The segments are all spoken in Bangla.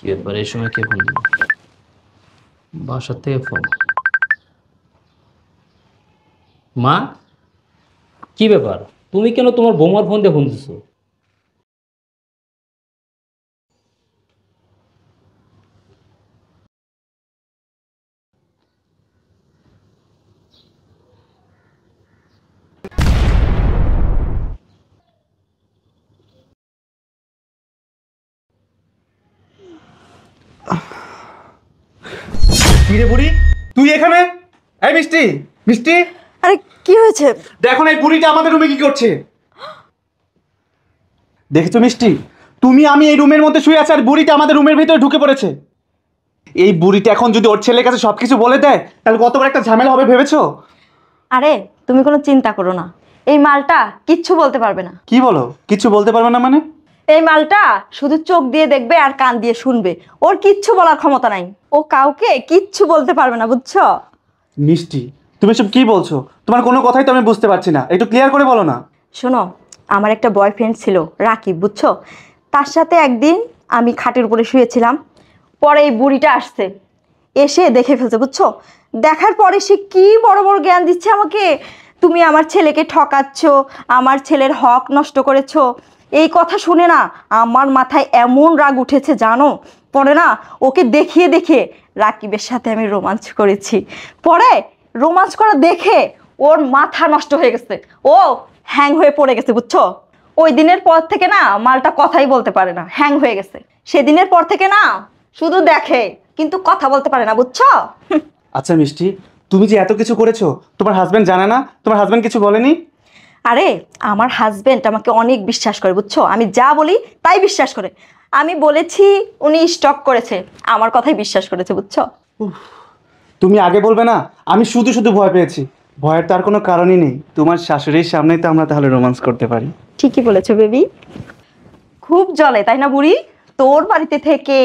ব্যাপার এই সময় কে ফোন দিল? বাসার থেকে ফোন। মা, কি ব্যাপার? তুমি কেন তোমার বৌমার ফোন দিয়ে ফোন দিছো? কি রে বুড়ি, তুই এখানে? এই মিষ্টি, মিষ্টি, আরে কি হয়েছে? দেখো না এই বুড়িটা আমাদের রুমে কি করছে। দেখেছো মিষ্টি, তুমি আমি এই রুমের মধ্যে শুয়ে আছি আর বুড়িটা আমাদের রুমের ভিতরে ঢুকে পড়েছে। এই বুড়িটা এখন যদি ওর ছেলের কাছে সবকিছু বলে দেয় তাহলে কত বড় একটা ঝামেলা হবে ভেবেছো? আরে তুমি কোনো চিন্তা করো না, এই মালটা কিচ্ছু বলতে পারবে না। কি বলো কিছু বলতে পারবে না মানে? এই মালটা শুধু চোখ দিয়ে দেখবে আর কান দিয়ে শুনবে, ওর কিচ্ছু বলার ক্ষমতা নাই। ও কাউকে কিচ্ছু বলতে পারবে না, বুঝছো? মিষ্টি, তুমি সব কি বলছো? তোমার কোনো কথাই তো আমি বুঝতে পারছি না, একটু ক্লিয়ার করে বলো না। শোনো, আমার একটা বয়ফ্রেন্ড ছিল রাকিব, বুঝছো? তার সাথে একদিন আমি খাটের উপরে শুয়েছিলাম, পরে এই বুড়িটা আসছে, এসে দেখে ফেলছে, বুঝছো? দেখার পরে সে কি বড় বড় জ্ঞান দিচ্ছে আমাকে। তুমি আমার ছেলেকে ঠকাচ্ছ, আমার ছেলের হক নষ্ট করেছো। এই কথা শুনে না আমার মাথায় এমন রাগ উঠেছে জানো। পরে না ওকে দেখিয়ে দেখে রাকিবের সাথে আমি রোমাঞ্চ করেছি। পরে রোমাঞ্চ করা দেখে ওর মাথা নষ্ট হয়ে গেছে, ও হ্যাং হয়ে পড়ে গেছে, বুঝছো? ওই দিনের পর থেকে না মালটা কথাই বলতে পারে না, হ্যাং হয়ে গেছে। সেদিনের পর থেকে না শুধু দেখে কিন্তু কথা বলতে পারে না, বুঝছো? আচ্ছা মিষ্টি, তুমি যে এত কিছু করেছো তোমার হাজবেন্ড জানে না? তোমার হাজবেন্ড কিছু বলেনি? আরে আমার হাজবেন্ড আমাকে অনেক বিশ্বাস করে, বুঝছো? আমি যা বলি তাই বিশ্বাস করে। আমি বলেছি, উনি স্টক করেছে, আমার কথাই বিশ্বাস করেছে, বুঝছো? তুমি আগে বলবে না? আমি শুধু শুধু ভয় পেয়েছি। ভয়ের তার কোনো কারণই নেই, তোমার শাশুড়ির সামনেই তো আমরা তাহলে রোমান্স করতে পারি। ঠিকই বলেছো বেবি। খুব জ্বলে তাই না বুড়ি? তোর বাড়িতে থেকে,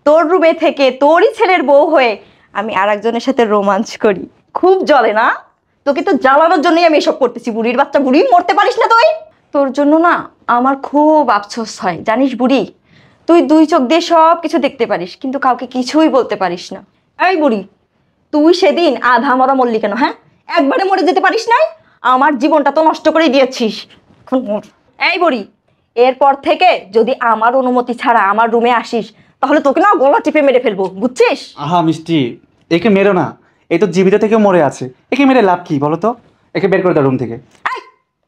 তোর রুমে থেকে, তোরই ছেলের বউ হয়ে আমি আর একজনের সাথে রোমাঞ্চ করি, খুব জ্বলে না? তোকে তো জ্বালানোর জন্যই আমি এসব করতেছি, বুড়ির বাচ্চা বুড়ি, মরতে পারিস না তুই? তোর জন্য না আমার খুব আফসোস হয় জানিস বুড়ি। তুই দুই চোখ দিয়ে সব কিছু দেখতে পারিস কিন্তু কাউকে কিছুই বলতে পারিস না। এই বুড়ি, তুই সেদিন আধা মরা মরলি কেন? হ্যাঁ, একবারে মরে যেতে পারিস নাই? আমার জীবনটা তো নষ্ট করে দিয়েছিস, এখন মর। এই বুড়ি, এরপর থেকে যদি আমার অনুমতি ছাড়া আমার রুমে আসিস তাহলে তোকে না গলা টিপে মেরে ফেলবো, বুঝছিস? আহা মিষ্টি, একে মেরো না, এই তো জীবিত থেকে মরে আছে, একে মেরে লাভ কি বলো তো? একে বের করে দাও রুম থেকে। এই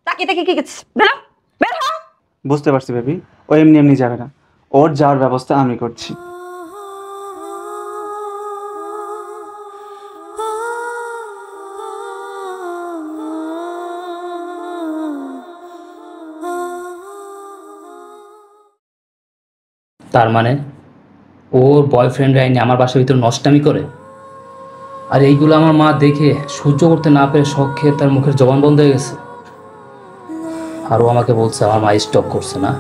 তাকিয়ে তাকিয়ে কি করছিস? বেরো, বের হ। বুঝতে পারছি বেবি, ও এমনি এমনি যাবে না, ওর যাওয়ার ব্যবস্থা আমি করছি। তার মানে ওর বয়ফ্রেন্ড আইনে আমার বাসার ভিতরে নষ্টামি করে, আর এইগুলো আমার মা দেখে সহ্য করতে না পেরে শখ খেয়ে তার মুখের জবান বন্ধ হয়ে গেছে। আর ও আমাকে বলছে আমার মা স্টক করছে না।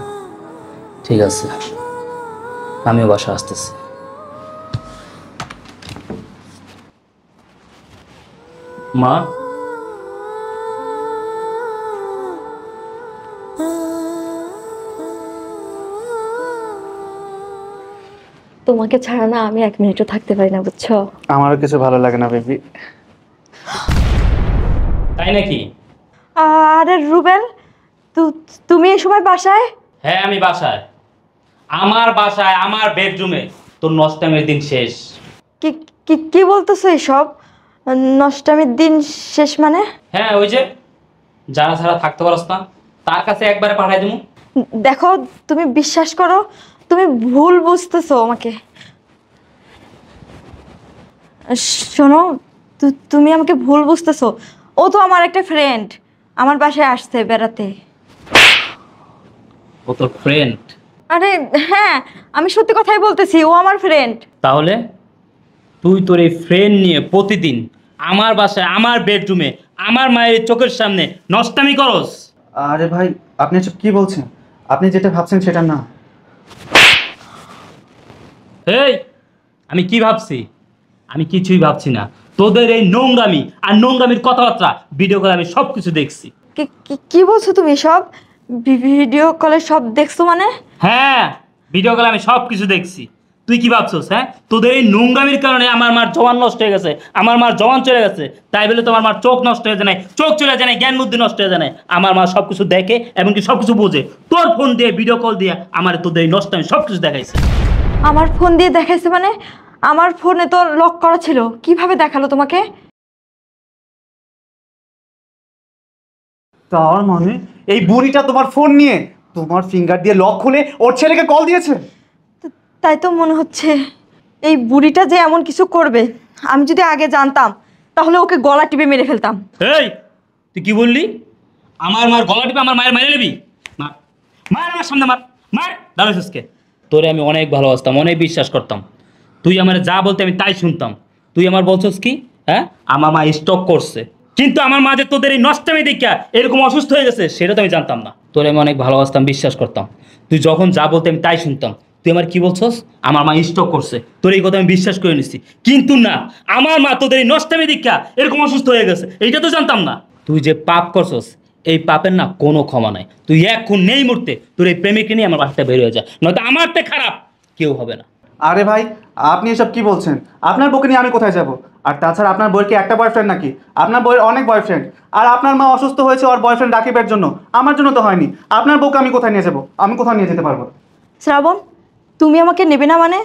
ঠিক আছে, আমিও বাসা আসতেছি। মা, তোমাকে ছাড়া না আমি এক মিনিটও থাকতে পারি না, বুঝছো? আমারও কিছু ভালো লাগে না বেবি। তাই নাকি? আরে রুবেল, তুমি এই সময় বাসায়? হ্যাঁ আমি বাসায়, আমার বাসায়, আমার বেডরুমে। তোর নষ্টামের দিন শেষ। কি কি কি বলতেছো এসব? নষ্টামির দিন শেষ মানে? হ্যাঁ, ওই যে যারা ছাড়া থাকতে পারস না তার কাছে একবারে পাঠাই দেবো। দেখো, তুমি বিশ্বাস করো, তুমি ভুল বুঝতেছো আমাকে। শোনো, তুমি আমাকে ভুল বুঝতেছো। ও তো আমার একটা ফ্রেন্ড, আমার বাসায় আসছে বেড়াতে। ও তোর ফ্রেন্ড? আরে হ্যাঁ, আমি সত্যি কথাই বলতেছি, ও আমার ফ্রেন্ড। তাহলে তুই তোর এই ফ্রেন্ড নিয়ে প্রতিদিন আমার বাসায়, আমার বেডরুমে, আমার মায়ের চোখের সামনে নষ্টামি করস? আরে ভাই, আপনি এসব কি বলছেন? আপনি যেটা ভাবছেন সেটা না। এই, আমি কি ভাবছি? আমি কিছুই ভাবছি না। তোদের এই নোংরামি আর নোংরামির কথাবার্তা ভিডিও করে আমি সব কিছু দেখছি। কি কি বলছো তুমি সব? ভিডিও কলে সব দেখছো মানে? হ্যাঁ, ভিডিও কলে আমি সব কিছু দেখছি। তুই কি ভাবছস? হ্যাঁ, তোদের এই নোংরামির কারণে আমার মার জবান নষ্ট হয়ে গেছে, আমার মার জবান চলে গেছে। তাই বলে তোমার মার চোখ নষ্ট হয়ে যায় নাই, চোখ চলে যায় নাই, জ্ঞান বুদ্ধি নষ্ট হয়ে যায় নাই। আমার মা সবকিছু দেখে, এমনকি সবকিছু বোঝে। তোর ফোন দিয়ে, ভিডিও কল দিয়ে আমার তোদের এই নষ্ট আমি সবকিছু দেখাইছে। আমার ফোন দিয়ে দেখাইছে মানে? আমার ফোনে তো লক করা ছিল, কিভাবে দেখালো তোমাকে? তার মানে এই বুড়িটা তোমার ফোন নিয়ে তোমার ফিঙ্গার দিয়ে লক খুলে ওর ছেলেকে কল দিয়েছে? তাই তো মনে হচ্ছে। এই বুড়িটা যে এমন কিছু করবে, আমি যদি আগে জানতাম তাহলে ওকে গলা টিপে মেরে ফেলতাম। এই, তুই কি বললি? আমার মার গলা টিপে আমার মায়ের মাইরে নিবি? মার, মার, আমার সামনে মার, মার। দাঁড়াইছিসকে? তোরে আমি অনেক ভালোবাসতাম, অনেক বিশ্বাস করতাম। তুই আমার যা বলতে আমি তাই শুনতাম। তুই আমার বলছস কি? হ্যাঁ, আমার মা স্টক করছে, কিন্তু আমার মা যে তোদের এই নষ্টামি দেখা এরকম অসুস্থ হয়ে গেছে সেটা তো আমি জানতাম না। তোরে আমি অনেক ভালোবাসতাম, বিশ্বাস করতাম। তুই যখন যা বলতে আমি তাই শুনতাম। তুই আমার কি বলছস? আমার মা স্টক করছে, তোর এই কথা আমি বিশ্বাস করে নিচ্ছি। কিন্তু না, আমার মা তোদের এই নষ্টামি দীক্ষা এরকম অসুস্থ হয়ে গেছে এইটা তো জানতাম না। তুই যে পাপ করছস, এই পাপের না কোনো ক্ষমা নাই। তুই এখন নেই মুহূর্তে তোর এই প্রেমিকে নিয়ে আমার বাসাটা বের হয়ে যা, নয়তো আমার তে খারাপ কেউ হবে না। আরে ভাই, আপনি এসব কি বলছেন? আপনার বউকে নিয়ে আমি কোথায় যাব? আর তাছাড়া আপনার বউয়ের কি একটা বয়ফ্রেন্ড নাকি? আপনার বউয়ের অনেক বয়ফ্রেন্ড। আর আপনার মা অসুস্থ হয়েছে ওর বয়ফ্রেন্ড রাকিবের জন্য, আমার জন্য তো হয়নি। আপনার বউকে আমি কোথায় নিয়ে যাব? আমি কোথাও নিয়ে যেতে পারবো না। শ্রাবণ, তুমি আমাকে নেবে না মানে?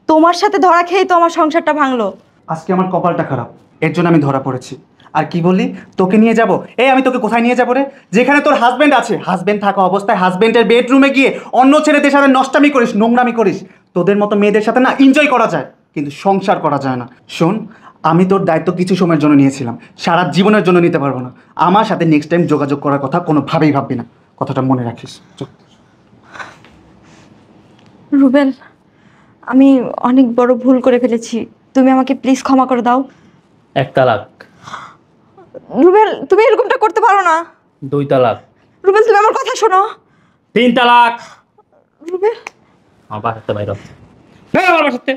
তোমার সাথে ধরা খেয়েই তো আমার সংসারটা ভাঙলো। আজকে আমার কপালটা খারাপ, এর জন্য আমি ধরা পড়েছি। আর কি বললি তোকে নিয়ে যাব? এই আমি তোকে কোথায় নিয়ে যাবো রে? যেখানে তোর হাজবেন্ড আছে, হাজবেন্ড থাকা অবস্থায় হাজবেন্ডের বেডরুমে গিয়ে অন্য ছেলেদের সাথে নষ্টামি করিস, নোংরামি করিস। তোদের মতো মেয়েদের সাথে না এনজয় করা যায়, কিন্তু সংসার করা যায় না। শোন, আমি তোর দায়িত্ব কিছু সময়ের জন্য নিয়েছিলাম, সারা জীবনের জন্য নিতে পারবো না। আমার সাথে নেক্সট টাইম যোগাযোগ করার কথা কোনোভাবেই ভাববি না, কথাটা মনে রাখিস। চল। রুবেল, আমি অনেক বড় ভুল করে ফেলেছি, তুমি আমাকে প্লিজ ক্ষমা করে দাও। 1 তালাক, রুবেল, তুমি এরকমটা করতে পারো না। 2 তালাক, রুবেল, তুমি আমার কথা শোনো। 3 তালাক। রুবেল, আমার বাসাতে বাইরে, বের হ আমার বাসাতে।